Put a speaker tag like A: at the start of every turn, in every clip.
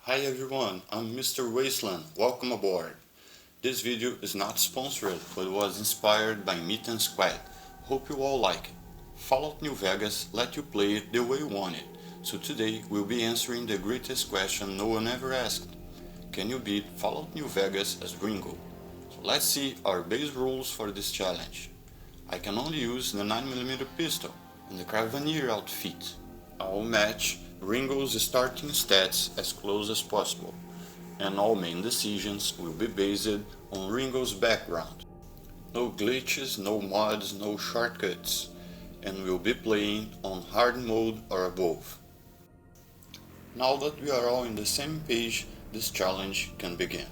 A: Hi everyone, I'm Mr. Wasteland, welcome aboard. This video is not sponsored, but was inspired by Mitten Squad. Hope you all like it. Fallout New Vegas let you play it the way you want it, so today we'll be answering the greatest question no one ever asked. Can you beat Fallout New Vegas as Ringo? So let's see our base rules for this challenge. I can only use the 9mm pistol and the caravaneer outfit. I'll match Ringo's starting stats as close as possible, and all main decisions will be based on Ringo's background. No glitches, no mods, no shortcuts, and we'll be playing on hard mode or above. Now that we are all on the same page, this challenge can begin.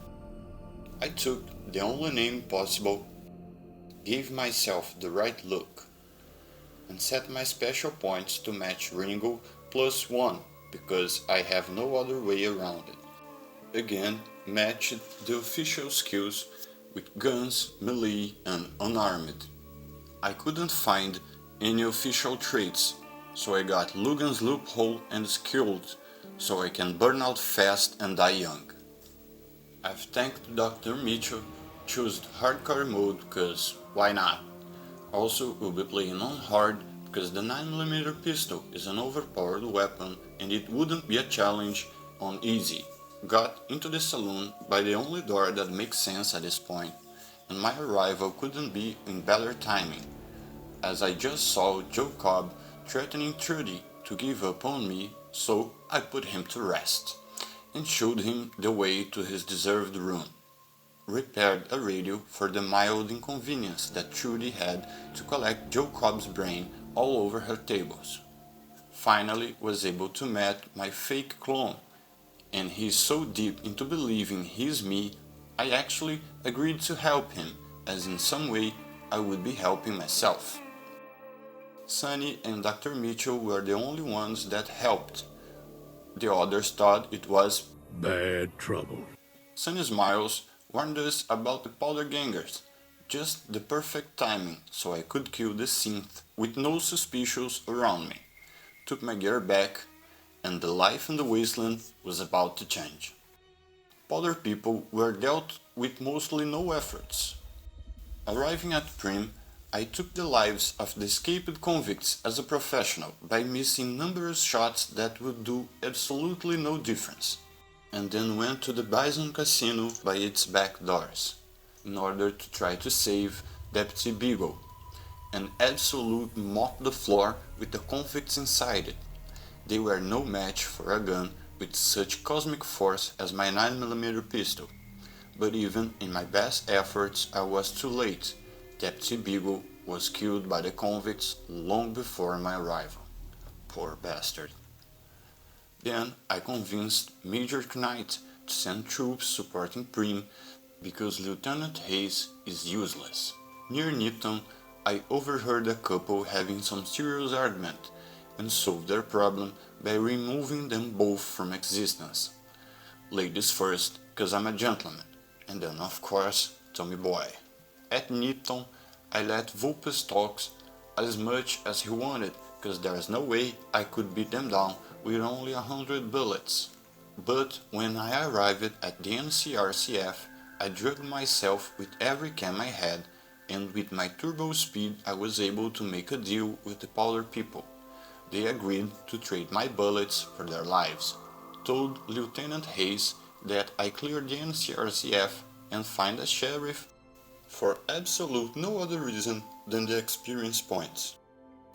A: I took the only name possible, gave myself the right look, and set my special points to match Ringo +1 because I have no other way around it. Again, matched the official skills with guns, melee and unarmed. I couldn't find any official traits, so I got Lugan's loophole and skilled, so I can burn out fast and die young. I've thanked Dr. Mitchell, chose hardcore mode cause why not? Also, we'll be playing on hard because the 9mm pistol is an overpowered weapon and it wouldn't be a challenge on easy. Got into the saloon by the only door that makes sense at this point, and my arrival couldn't be in better timing, as I just saw Joe Cobb threatening Trudy to give up on me, so I put him to rest and showed him the way to his deserved room. Repaired a radio for the mild inconvenience that Trudy had to collect Joe Cobb's brain all over her tables. Finally was able to meet my fake clone, and he's so deep into believing he's me, I actually agreed to help him, as in some way I would be helping myself. Sunny and Dr. Mitchell were the only ones that helped. The others thought it was
B: bad trouble.
A: Sunny smiles warned us about the powder gangers, just the perfect timing so I could kill the synth with no suspicious around me. Took my gear back, and the life in the Wasteland was about to change. Powder people were dealt with mostly no efforts. Arriving at Prim, I took the lives of the escaped convicts as a professional by missing numerous shots that would do absolutely no difference, and then went to the Bison Casino by its back doors, in order to try to save Deputy Beagle, and absolute mop the floor with the convicts inside it. They were no match for a gun with such cosmic force as my 9mm pistol, but even in my best efforts I was too late. Deputy Beagle was killed by the convicts long before my arrival. Poor bastard. Then I convinced Major Knight to send troops supporting Prim because Lieutenant Hayes is useless. Near Newton, I overheard a couple having some serious argument and solved their problem by removing them both from existence. Ladies first, cause I'm a gentleman, and then of course, Tommy Boy. At Newton, I let Vulpes talk as much as he wanted, cause there's no way I could beat them down with only 100 bullets. But when I arrived at the NCRCF, I drugged myself with every cam I had, and with my turbo speed I was able to make a deal with the powder people. They agreed to trade my bullets for their lives. Told Lieutenant Hayes that I cleared the NCRCF and find a sheriff for absolute no other reason than the experience points.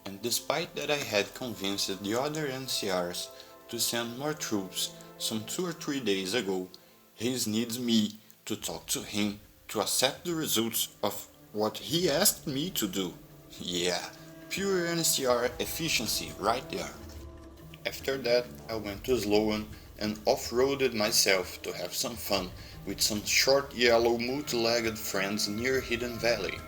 A: And despite that I had convinced the other NCRs to send more troops some 2 or 3 days ago, Hayes needs me to talk to him to accept the results of what he asked me to do. Yeah, pure NCR efficiency right there. After that, I went to Sloan and off-roaded myself to have some fun with some short yellow multi-legged friends near Hidden Valley.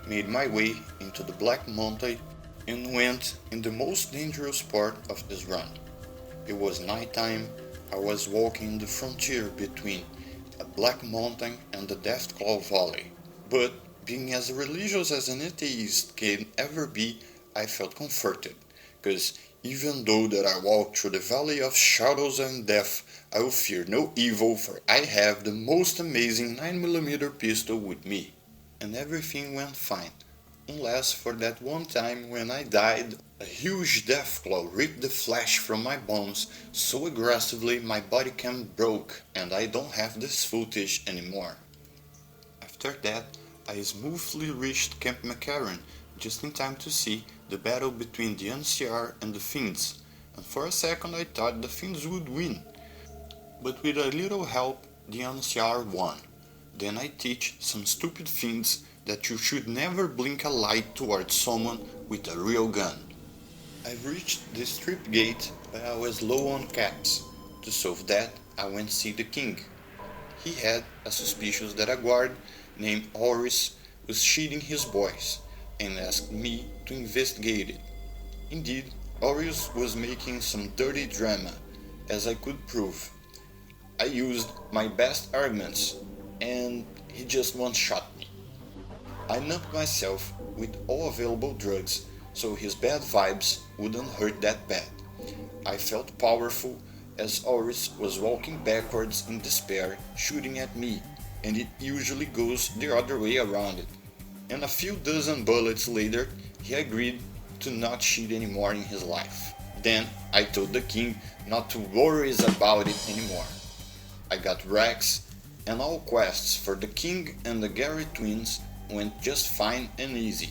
A: Made my way into the Black Mountain and went in the most dangerous part of this run. It was nighttime. I was walking the frontier between a Black Mountain and the Deathclaw Valley, but being as religious as an atheist can ever be, I felt comforted, cause even though that I walked through the valley of shadows and death, I will fear no evil, for I have the most amazing 9mm pistol with me. And everything went fine, unless for that one time when I died, a huge deathclaw ripped the flesh from my bones so aggressively my body cam broke and I don't have this footage anymore. After that, I smoothly reached Camp McCarran just in time to see the battle between the NCR and the Fiends, and for a second I thought the Fiends would win. But with a little help, the NCR won. Then I teach some stupid Fiends that you should never blink a light towards someone with a real gun. I reached the strip gate, but I was low on caps. To solve that, I went see the king. He had a suspicion that a guard named Horace was cheating his boys and asked me to investigate it. Indeed, Horace was making some dirty drama, as I could prove. I used my best arguments, and he just one-shot me. I numbed myself with all available drugs, so his bad vibes wouldn't hurt that bad. I felt powerful as Horace was walking backwards in despair, shooting at me, and it usually goes the other way around it. And a few dozen bullets later, he agreed to not cheat anymore in his life. Then I told the king not to worry about it anymore. I got Rex, and all quests for the king and the Gary twins went just fine and easy,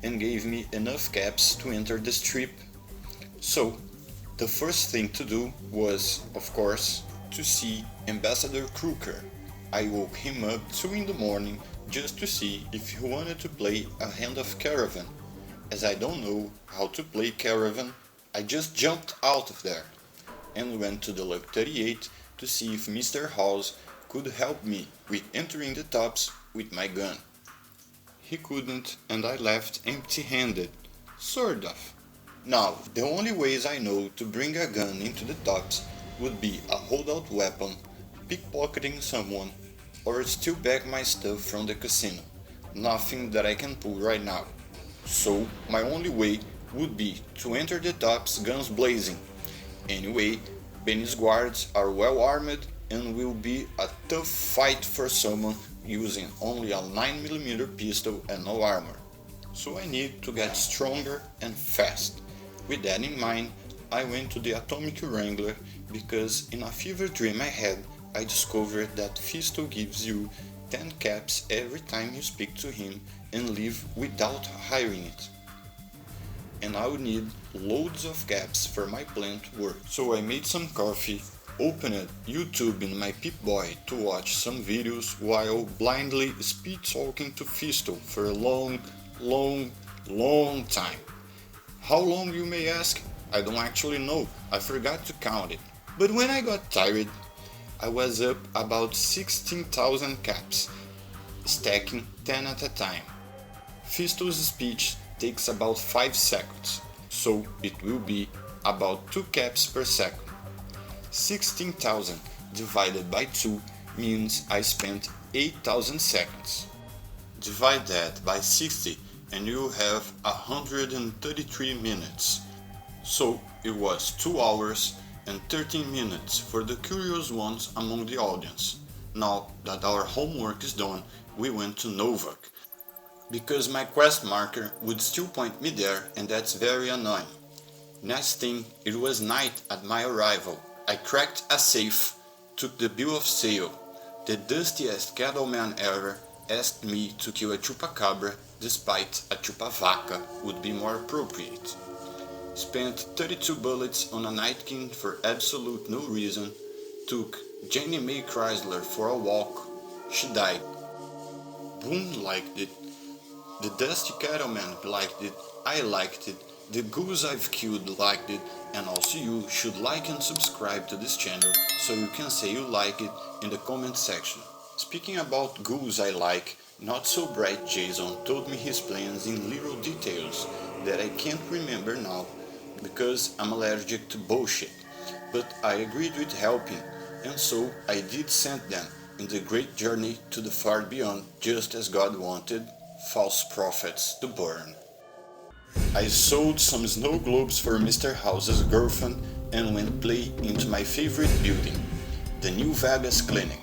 A: and gave me enough caps to enter the strip. So, the first thing to do was, of course, to see Ambassador Crooker. I woke him up 2 in the morning just to see if he wanted to play a hand of Caravan. As I don't know how to play Caravan, I just jumped out of there and went to the Luck 38 to see if Mr. House could help me with entering the tops with my gun. He couldn't, and I left empty-handed, sort of. Now, the only ways I know to bring a gun into the tops would be a holdout weapon, pickpocketing someone, or steal back my stuff from the casino. Nothing that I can pull right now. So, my only way would be to enter the tops guns blazing. Anyway, Benny's guards are well armed and will be a tough fight for someone using only a 9mm pistol and no armor. So I need to get stronger and fast. With that in mind, I went to the Atomic Wrangler because in a fever dream I had, I discovered that Fisto gives you 10 caps every time you speak to him and leave without hiring it. And I would need loads of caps for my plan to work. So I made some coffee, opened YouTube in my Pip-Boy to watch some videos while blindly speed-talking to Fisto for a long time. How long, you may ask? I don't actually know, I forgot to count it. But when I got tired, I was up about 16,000 caps, stacking 10 at a time. Fisto's speech takes about 5 seconds, so it will be about 2 caps per second. 16,000 divided by 2 means I spent 8,000 seconds. Divide that by 60 and you have 133 minutes. So it was 2 hours and 13 minutes for the curious ones among the audience. Now that our homework is done, we went to Novak, because my quest marker would still point me there, and that's very annoying. Next thing, it was night at my arrival. I cracked a safe, took the bill of sale. The dustiest cattleman ever asked me to kill a chupacabra, despite a chupavaca would be more appropriate. Spent 32 bullets on a Night King for absolute no reason. Took Jenny Mae Chrysler for a walk. She died. Boone liked it. The Dusty Cattleman liked it. I liked it. The ghouls I've killed liked it. And also you should like and subscribe to this channel so you can say you like it in the comment section. Speaking about ghouls I like, Not So Bright Jason told me his plans in little details that I can't remember now because I'm allergic to bullshit, but I agreed with helping, and so I did send them in the great journey to the far beyond, just as God wanted false prophets to burn. I sold some snow globes for Mr. House's girlfriend and went play into my favorite building. the New Vegas Clinic.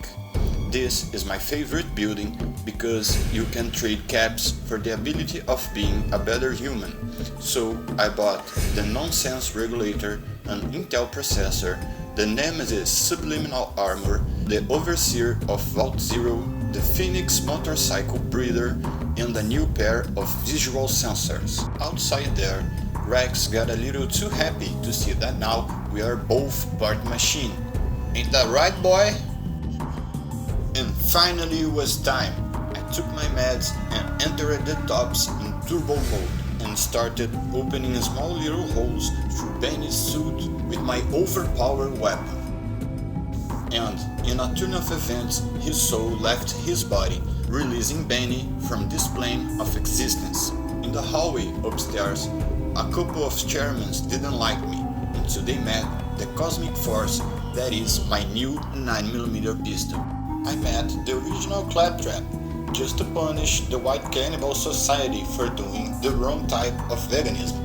A: This is my favorite building because you can trade caps for the ability of being a better human. So I bought the Nonsense Regulator, an Intel processor, the Nemesis Subliminal Armor, the Overseer of Vault Zero, the Phoenix Motorcycle Breeder, and a new pair of visual sensors. Outside there, Rex got a little too happy to see that now we are both part machine. Ain't that right, boy? And finally it was time. I took my meds and entered the tops in turbo mode and started opening small little holes through Benny's suit with my overpowered weapon. And in a turn of events, his soul left his body, releasing Benny from this plane of existence. In the hallway upstairs, a couple of chairmen didn't like me until they met the cosmic force that is my new 9mm pistol. I met the original Claptrap, just to punish the White Cannibal Society for doing the wrong type of veganism.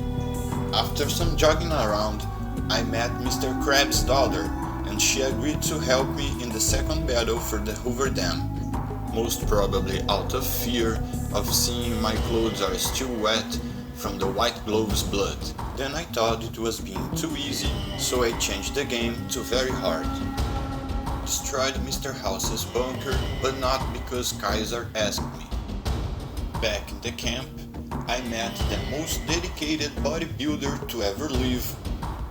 A: After some jogging around, I met Mr. Krabs' daughter, and she agreed to help me in the second battle for the Hoover Dam, most probably out of fear of seeing my clothes are still wet from the White Glove's blood. Then I thought it was being too easy, so I changed the game to very hard. Destroyed Mr. House's bunker, but not because Kaiser asked me. Back in the camp, I met the most dedicated bodybuilder to ever live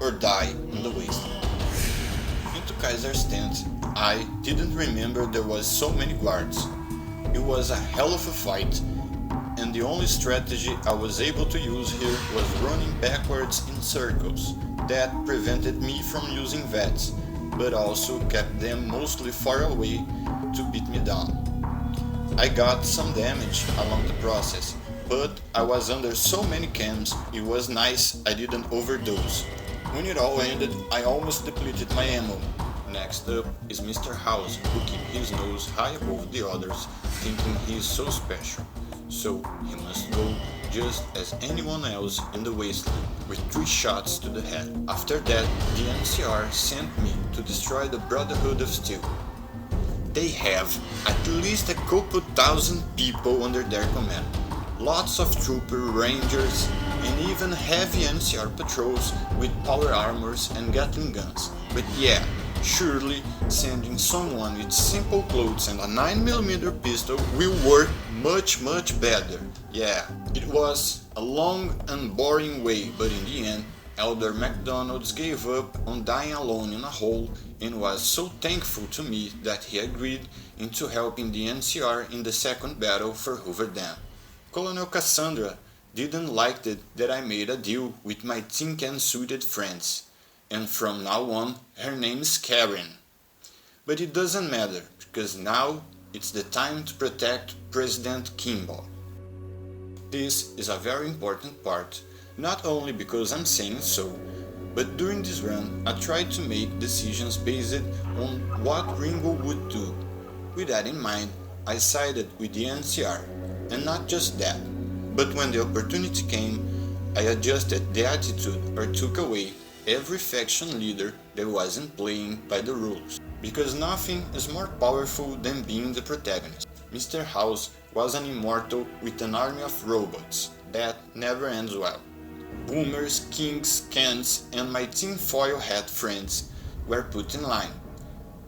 A: or die in the Wasteland. Into Kaiser's tent, I didn't remember there was so many guards. It was a hell of a fight, and the only strategy I was able to use here was running backwards in circles. That prevented me from using VETs, but also kept them mostly far away to beat me down. I got some damage along the process, but I was under so many chems, it was nice I didn't overdose. When it all ended, I almost depleted my ammo. Next up is Mr. House, who keeps his nose high above the others, thinking he is so special. So he must go just as anyone else in the Wasteland, with 3 shots to the head. After that, the NCR sent me to destroy the Brotherhood of Steel. They have at least a couple thousand people under their command, lots of trooper rangers, and even heavy NCR patrols with power armors and Gatling guns. But yeah, surely sending someone with simple clothes and a 9mm pistol will work much better. Yeah, it was a long and boring way, but in the end, Elder McDonald's gave up on dying alone in a hole and was so thankful to me that he agreed into helping the NCR in the second battle for Hoover Dam. Colonel Cassandra didn't like it that I made a deal with my tin can suited friends, and from now on her name is Karen. But it doesn't matter, because now it's the time to protect President Kimball. This is a very important part, not only because I'm saying so, but during this run I tried to make decisions based on what Ringo would do. With that in mind, I sided with the NCR, and not just that, but when the opportunity came, I adjusted the attitude or took away every faction leader that wasn't playing by the rules, because nothing is more powerful than being the protagonist. Mr. House was an immortal with an army of robots. That never ends well. Boomers, Kings, Kens, and my tinfoil hat friends were put in line.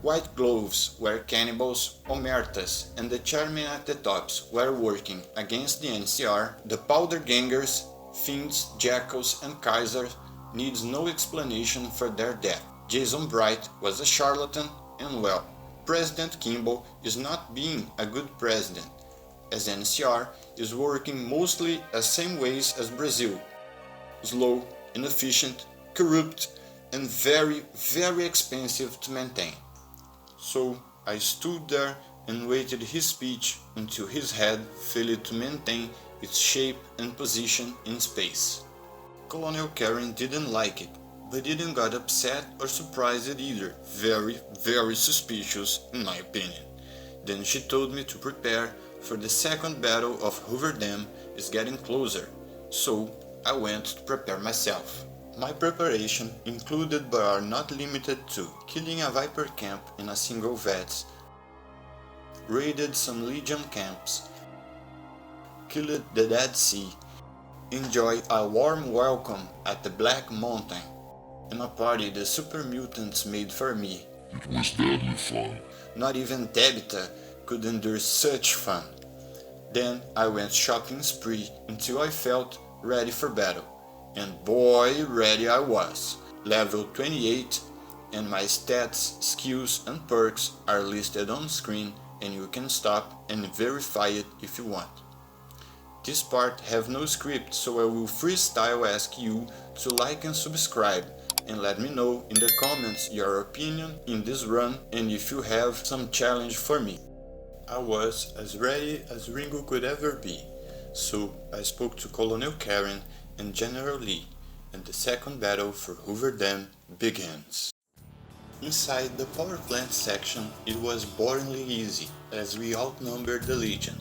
A: White Gloves were cannibals, Omertas, and the chairman at the tops were working against the NCR. The powder gangers, Fiends, Jackals, and Kaiser needs no explanation for their death. Jason Bright was a charlatan, and well, President Kimball is not being a good president, as NCR is working mostly the same ways as Brazil. Slow, inefficient, corrupt, and very expensive to maintain. So I stood there and waited his speech until his head failed to maintain its shape and position in space. Colonel Karen didn't like it, but didn't get upset or surprised either. Very suspicious in my opinion. Then she told me to prepare, for the second battle of Hoover Dam is getting closer, so I went to prepare myself. My preparation included but are not limited to killing a Viper camp in a single VETS, raided some Legion camps, killed the Dead Sea, enjoy a warm welcome at the Black Mountain, and a party the super mutants made for me.
B: It was deadly fun.
A: Not even Tabitha could endure such fun. Then I went shopping spree until I felt ready for battle. And boy, ready I was. Level 28, and my stats, skills and perks are listed on screen, and you can stop and verify it if you want. This part have no script, so I will freestyle ask you to like and subscribe, and let me know in the comments your opinion in this run and if you have some challenge for me. I was as ready as Ringo could ever be, so I spoke to Colonel Karen and General Lee, and the second battle for Hoover Dam begins. Inside the power plant section it was boringly easy, as we outnumbered the Legion,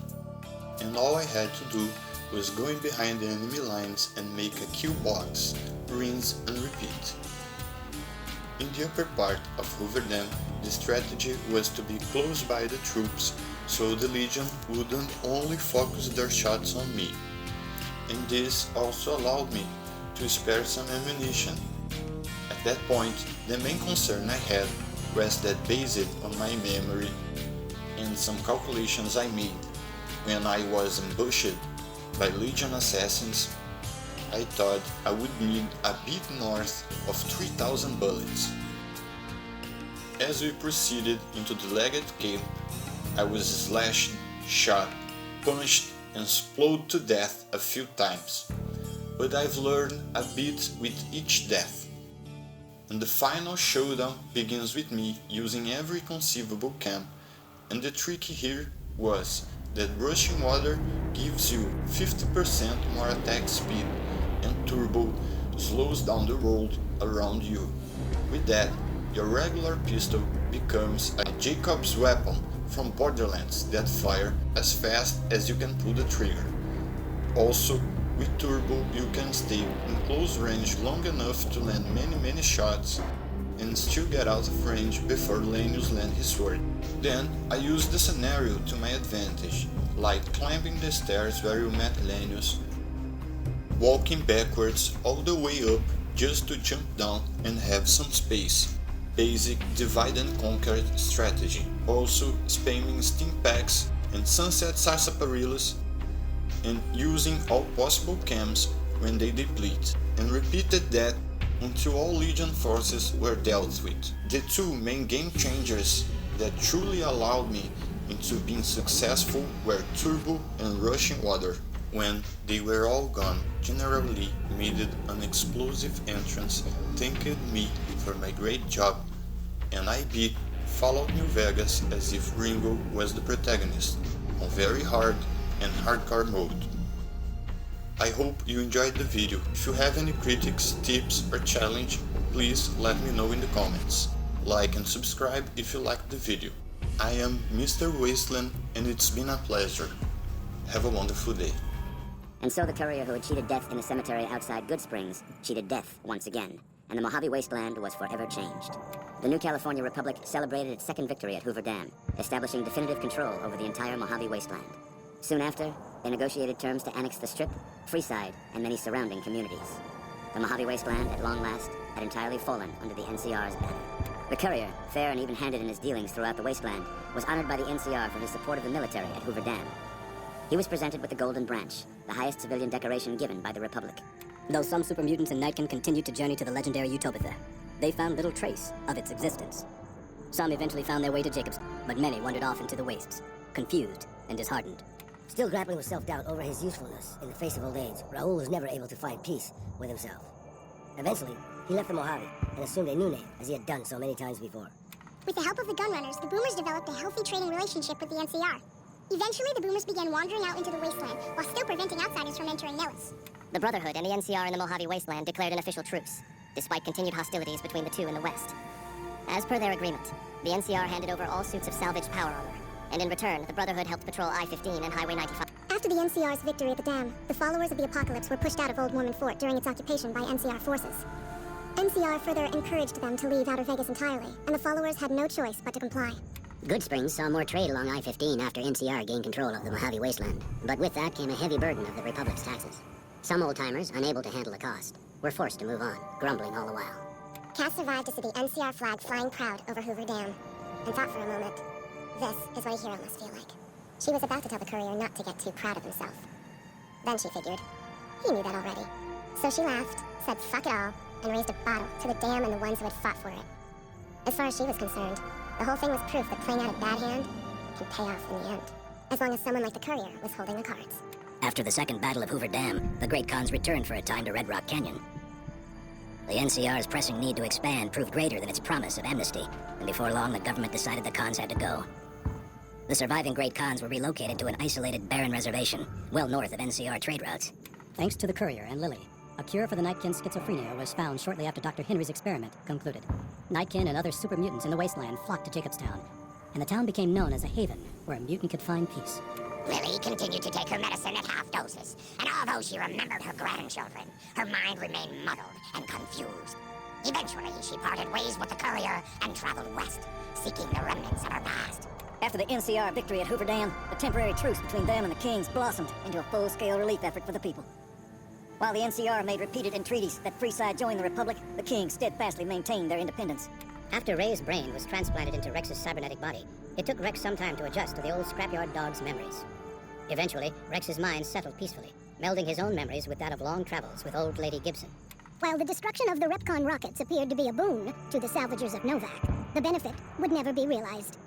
A: and all I had to do was go in behind the enemy lines and make a kill box, rinse and repeat. In the upper part of Hoover Dam, the strategy was to be close by the troops so the Legion wouldn't only focus their shots on me, and this also allowed me to spare some ammunition. At that point, the main concern I had was that based on my memory and some calculations I made when I was ambushed by Legion assassins, I thought I would need a bit north of 3,000 bullets. As we proceeded into the Legate Camp, I was slashed, shot, punched and exploded to death a few times, but I've learned a bit with each death. And the final showdown begins with me using every conceivable camp, and the trick here was that rushing water gives you 50% more attack speed, and turbo slows down the road around you. With that, your regular pistol becomes a Jacob's weapon from Borderlands that fire as fast as you can pull the trigger. Also, with turbo you can stay in close range long enough to land many shots and still get out of range before Lanius lands his sword. Then I used the scenario to my advantage, like climbing the stairs where you met Lanius, walking backwards all the way up just to jump down and have some space. Basic divide and conquer strategy. Also spamming steam packs and sunset sarsaparillas and using all possible cams when they deplete, and repeated that until all Legion forces were dealt with. The two main game changers that truly allowed me into being successful were turbo and rushing water. When they were all gone, General Lee made an explosive entrance, thanked me for my great job, and I beat Fallout New Vegas as if Ringo was the protagonist, on very hard and hardcore mode. I hope you enjoyed the video. If you have any critics, tips or challenge, please let me know in the comments. Like and subscribe if you liked the video. I am Mr. Wasteland, and it's been a pleasure. Have a wonderful day.
C: And so the courier who had cheated death in the cemetery outside Good Springs cheated death once again, and the Mojave Wasteland was forever changed. The new California Republic celebrated its second victory at Hoover Dam, establishing definitive control over the entire Mojave Wasteland. Soon after, they negotiated terms to annex the Strip, Freeside, and many surrounding communities. The Mojave Wasteland, at long last, had entirely fallen under the NCR's banner. The courier, fair and even-handed in his dealings throughout the wasteland, was honored by the NCR for his support of the military at Hoover Dam. He was presented with the Golden Branch, the highest civilian decoration given by the Republic.
D: Though some super mutants and Nightkin continued to journey to the legendary Utopia, they found little trace of its existence. Some eventually found their way to Jacobs, but many wandered off into the wastes, confused and disheartened.
E: Still grappling with self-doubt over his usefulness in the face of old age, Raoul was never able to find peace with himself. Eventually, he left the Mojave and assumed a new name, as he had done so many times before.
F: With the help of the Gunrunners, the Boomers developed a healthy trading relationship with the NCR. Eventually, the Boomers began wandering out into the wasteland, while still preventing outsiders from entering Nellis.
G: The Brotherhood and the NCR in the Mojave Wasteland declared an official truce, despite continued hostilities between the two in the West. As per their agreement, the NCR handed over all suits of salvaged power armor, and in return, the Brotherhood helped patrol I-15 and Highway 95.
F: After After the NCR's victory at the dam, the followers of the Apocalypse were pushed out of Old Mormon Fort during its occupation by NCR forces. NCR further encouraged them to leave Outer Vegas entirely, and the followers had no choice but to comply.
C: Good Springs saw more trade along I-15 after NCR gained control of the Mojave Wasteland, but with that came a heavy burden of the Republic's taxes. Some old-timers, unable to handle the cost, were forced to move on, grumbling all the while.
F: Cass survived to see the NCR flag flying proud over Hoover Dam, and thought for a moment, this is what a hero must feel like. She was about to tell the courier not to get too proud of himself. Then she figured, he knew that already. So she laughed, said fuck it all, and raised a bottle to the dam and the ones who had fought for it. As far as she was concerned, the whole thing was proof that playing out a bad hand can pay off in the end, as long as someone like the courier was holding the cards.
D: After the Second Battle of Hoover Dam, the Great Khans returned for a time to Red Rock Canyon. The NCR's pressing need to expand proved greater than its promise of amnesty, and before long the government decided the Khans had to go. The surviving Great Khans were relocated to an isolated barren reservation, well north of NCR trade routes. Thanks to the courier and Lily, a cure for the Nightkin schizophrenia was found shortly after Dr. Henry's experiment concluded. Nightkin and other super mutants in the Wasteland flocked to Jacobstown, and the town became known as a haven where a mutant could find peace.
H: Lily continued to take her medicine at half doses, and although she remembered her grandchildren, her mind remained muddled and confused. Eventually, she parted ways with the courier and traveled west, seeking the remnants of her past.
D: After the NCR victory at Hoover Dam, the temporary truce between them and the Kings blossomed into a full-scale relief effort for the people. While the NCR made repeated entreaties that Freeside join the Republic, the Kings steadfastly maintained their independence.
C: After Ray's brain was transplanted into Rex's cybernetic body, it took Rex some time to adjust to the old scrapyard dog's memories. Eventually, Rex's mind settled peacefully, melding his own memories with that of long travels with old Lady Gibson.
F: While the destruction of the Repcon rockets appeared to be a boon to the salvagers of Novak, the benefit would never be realized.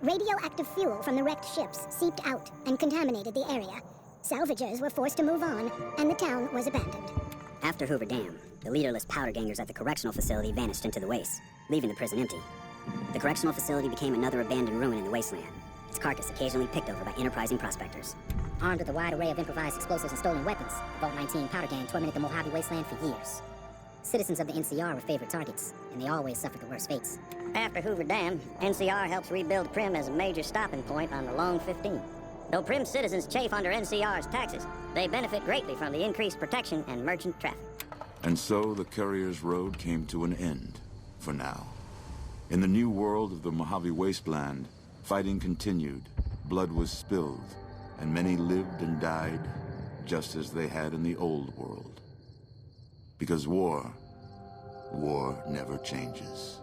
F: Radioactive fuel from the wrecked ships seeped out and contaminated the area. Salvagers were forced to move on, and the town was abandoned.
C: After Hoover Dam, the leaderless powder gangers at the correctional facility vanished into the wastes, leaving the prison empty. The correctional facility became another abandoned ruin in the wasteland, its carcass occasionally picked over by enterprising prospectors.
G: Armed with a wide array of improvised explosives and stolen weapons, the Vault 19 powder gang tormented the Mojave Wasteland for years. Citizens of the NCR were favorite targets, and they always suffered the worst fates.
D: After Hoover Dam, NCR helps rebuild Prim as a major stopping point on the Long 15. Though Prim citizens chafe under NCR's taxes, they benefit greatly from the increased protection and merchant traffic.
B: And so the Courier's Road came to an end, for now. In the new world of the Mojave Wasteland, fighting continued, blood was spilled, and many lived and died just as they had in the old world. Because war never changes.